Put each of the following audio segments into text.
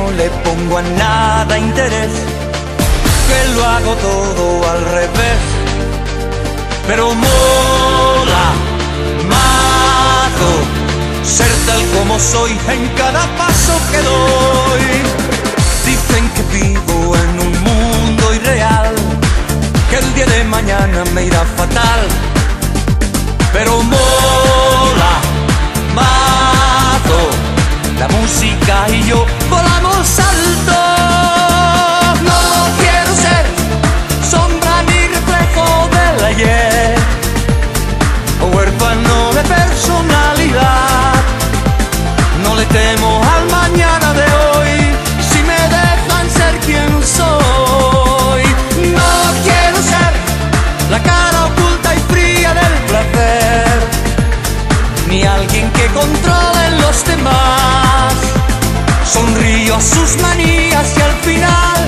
no le pongo a nada interés, que lo hago todo al revés. Pero mola mazo ser tal como soy en cada paso que doy. Dicen que vivo en un mundo irreal, que el día de mañana me irá fatal. Pero mola mazo, la música y yo volamos alto. No quiero ser sombra ni reflejo del ayer, o huérfano de personalidad. No le temo al mañana de hoy, si me dejan ser quien soy. No quiero ser la cara oculta y fría del placer, ni alguien que controle los demás. Sonrío a sus manías y al final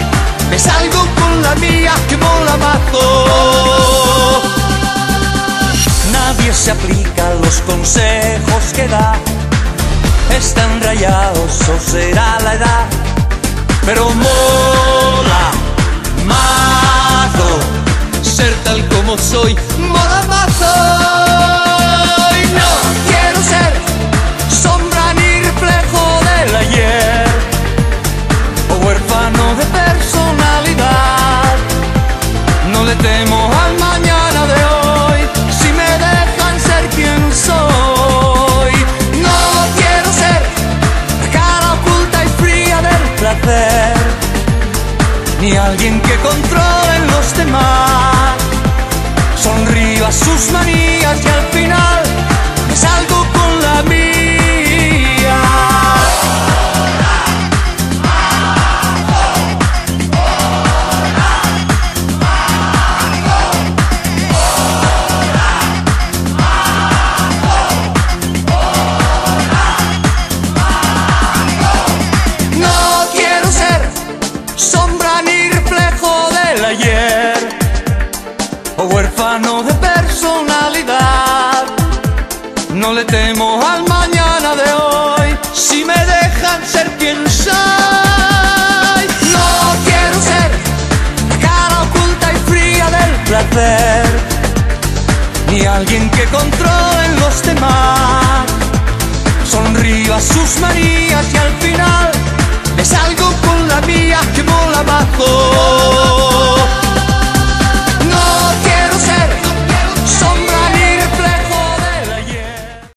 me salgo con la mía, que mola mazo. Nadie se aplica a los consejos que da, están rayados o será la edad. Pero mola mazo ser tal como soy, mola mazo. Y no quiero ser sombra ni reflejo del ayer, o huérfano de personalidad. No le temo al mañana de hoy, si me dejan ser quien soy. No quiero ser la cara oculta y fría del placer, ni alguien que controle los demás. Sonrío a sus manías y al final me salgo con la mía. No quiero ser sombra ni reflejo del ayer, o huérfano de personalidad. No le temo al mañana de hoy, si me dejan ser quien soy. No quiero ser la cara oculta y fría del placer, ni alguien que controle los demás. Sonrío a sus manías y al final me salgo